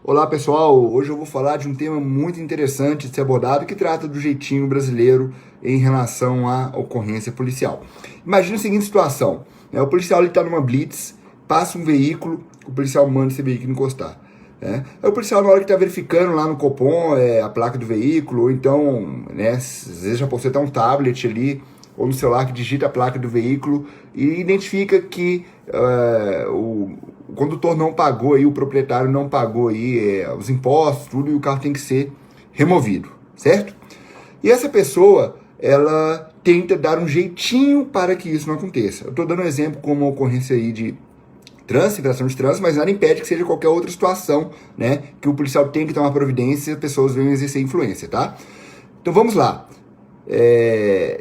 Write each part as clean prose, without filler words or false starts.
Olá pessoal, hoje eu vou falar de um tema muito interessante de ser abordado que trata do jeitinho brasileiro em relação à ocorrência policial. Imagina a seguinte situação, né? O policial está numa blitz, passa um veículo, o policial manda esse veículo encostar. Aí o policial, na hora que está verificando lá no Copom a placa do veículo, ou então, né, às vezes já pode estar um tablet ali, ou no celular que digita a placa do veículo e identifica que o condutor não pagou, aí, o proprietário não pagou aí, os impostos, tudo, e o carro tem que ser removido, certo? E essa pessoa, ela tenta dar um jeitinho para que isso não aconteça. Eu estou dando um exemplo como uma ocorrência aí de trânsito, infração de trânsito, mas nada impede que seja qualquer outra situação, né, que o policial tem que tomar providência e as pessoas venham exercer influência, tá? Então vamos lá.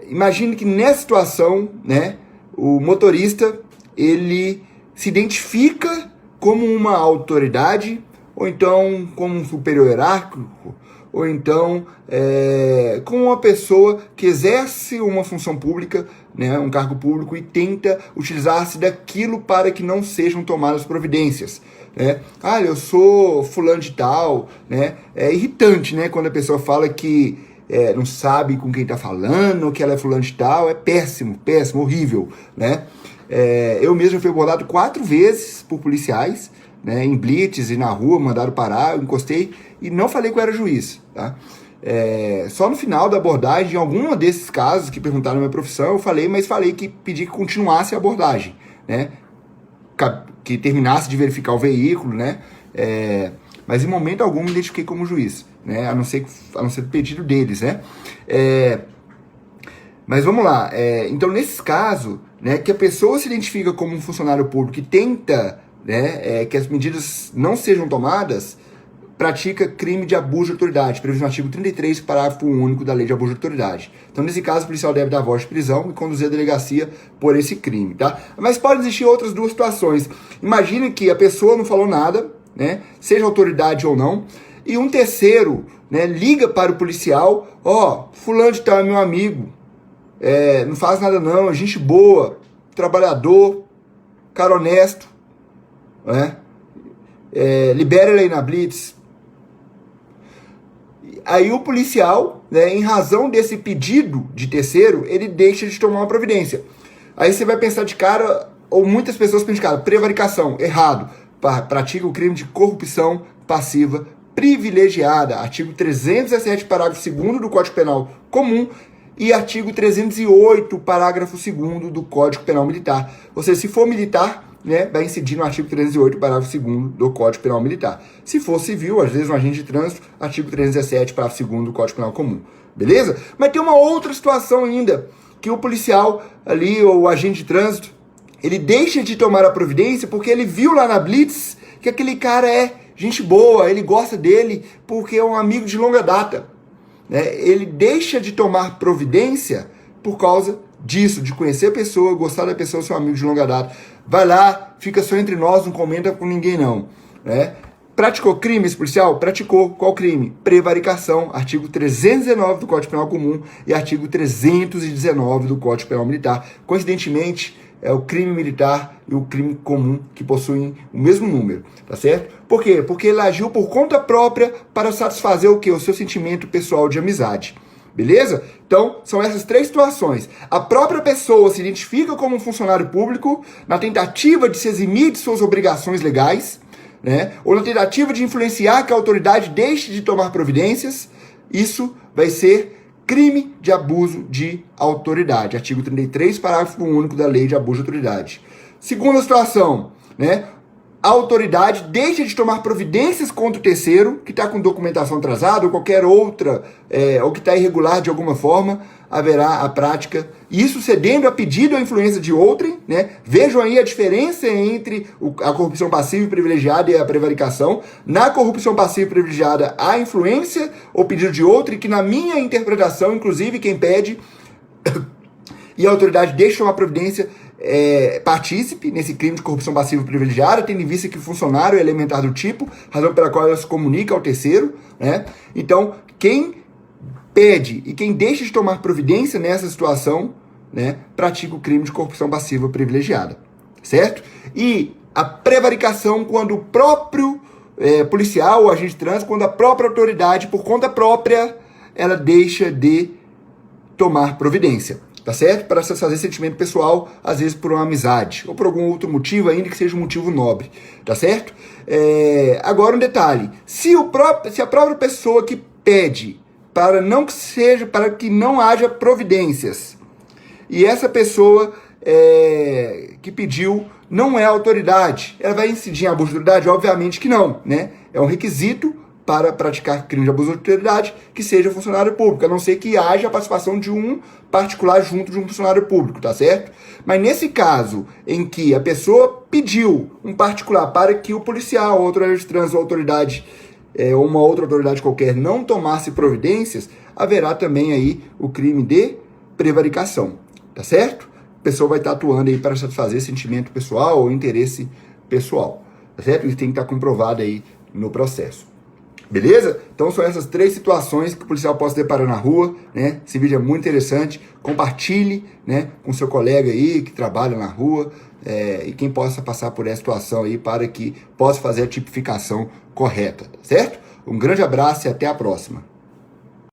Imagine que nessa situação, né, o motorista, ele se identifica como uma autoridade, ou então como um superior hierárquico, ou então como uma pessoa que exerce uma função pública, né, um cargo público, e tenta utilizar-se daquilo para que não sejam tomadas providências. Né? Ah, eu sou fulano de tal, né? É irritante, né, quando a pessoa fala que não sabe com quem está falando, que ela é fulano de tal. É péssimo, péssimo, horrível, né? Eu mesmo fui abordado 4 vezes por policiais, né, em blitz e na rua, mandaram parar, eu encostei e não falei que eu era juiz, tá? Só no final da abordagem, em algum desses casos que perguntaram a minha profissão, eu falei, mas falei que pedi que continuasse a abordagem, né? Que terminasse de verificar o veículo, né? Mas em momento algum me identifiquei como juiz, né? A não ser do pedido deles, né? Mas vamos lá. Então, nesse caso, né, que a pessoa se identifica como um funcionário público e tenta, né, que as medidas não sejam tomadas, pratica crime de abuso de autoridade, previsto no artigo 33, parágrafo único da Lei de Abuso de Autoridade. Então, nesse caso, o policial deve dar voz de prisão e conduzir a delegacia por esse crime, tá? Mas podem existir outras duas situações. Imagine que a pessoa não falou nada, né, seja autoridade ou não, e um terceiro, né, liga para o policial: fulano de tal é meu amigo, não faz nada não, é gente boa, trabalhador, cara honesto, né? Libera ele aí na blitz. Aí o policial, né, em razão desse pedido de terceiro, ele deixa de tomar uma providência. Aí você vai pensar de cara, ou muitas pessoas pensam de cara: prevaricação, errado, pratica o crime de corrupção passiva privilegiada, artigo 317, parágrafo 2º do Código Penal Comum, e artigo 308, parágrafo 2º do Código Penal Militar. Ou seja, se for militar, né, vai incidir no artigo 308, parágrafo 2º do Código Penal Militar. Se for civil, às vezes um agente de trânsito, artigo 317, parágrafo 2º do Código Penal Comum. Beleza? Mas tem uma outra situação ainda, que o policial ali, ou o agente de trânsito, ele deixa de tomar a providência porque ele viu lá na blitz que aquele cara é gente boa, ele gosta dele porque é um amigo de longa data. Ele deixa de tomar providência por causa disso, de conhecer a pessoa, gostar da pessoa, ser um amigo de longa data. Vai lá, fica só entre nós, não comenta com ninguém não. Praticou crime esse policial? Praticou. Qual crime? Prevaricação, artigo 319 do Código Penal Comum e artigo 319 do Código Penal Militar. Coincidentemente, é o crime militar e o crime comum que possuem o mesmo número, tá certo? Por quê? Porque ele agiu por conta própria para satisfazer o quê? O seu sentimento pessoal de amizade. Beleza? Então, são essas 3 situações. A própria pessoa se identifica como um funcionário público na tentativa de se eximir de suas obrigações legais, né? Ou na tentativa de influenciar que a autoridade deixe de tomar providências. Isso vai ser crime de abuso de autoridade, artigo 33, parágrafo único da Lei de Abuso de Autoridade. Segunda situação, né? A autoridade deixa de tomar providências contra o terceiro, que está com documentação atrasada, ou qualquer outra, ou que está irregular de alguma forma, haverá a prática, isso cedendo a pedido ou influência de outrem, né? Vejam aí a diferença entre a corrupção passiva e privilegiada e a prevaricação. Na corrupção passiva e privilegiada, há influência ou pedido de outrem, que na minha interpretação, inclusive, quem pede e a autoridade deixa de tomar providência partícipe nesse crime de corrupção passiva e privilegiada, tendo em vista que o funcionário é elementar do tipo, razão pela qual ela se comunica ao terceiro, né? Então, quem pede e quem deixa de tomar providência nessa situação, né, pratica o crime de corrupção passiva privilegiada, certo? E a prevaricação, quando o próprio policial ou agente de trânsito quando a própria autoridade, por conta própria, ela deixa de tomar providência, tá certo? Para satisfazer sentimento pessoal, às vezes por uma amizade, ou por algum outro motivo, ainda que seja um motivo nobre, tá certo? Agora um detalhe, se a própria pessoa que pede para que não haja providências, e essa pessoa que pediu não é autoridade, ela vai incidir em abuso de autoridade? Obviamente que não, né? É um requisito para praticar crime de abuso de autoridade que seja funcionário público, a não ser que haja a participação de um particular junto de um funcionário público, tá certo? Mas nesse caso em que a pessoa pediu um particular para que o policial, ou autoridade de trânsito, ou autoridade, ou uma outra autoridade qualquer não tomasse providências, haverá também aí o crime de prevaricação, tá certo? A pessoa vai estar atuando aí para satisfazer sentimento pessoal ou interesse pessoal, tá certo? Isso tem que estar comprovado aí no processo. Beleza? Então são essas 3 situações que o policial pode se deparar na rua, né? Esse vídeo é muito interessante, compartilhe, né, com seu colega aí que trabalha na rua e quem possa passar por essa situação aí para que possa fazer a tipificação correta, tá certo? Um grande abraço e até a próxima.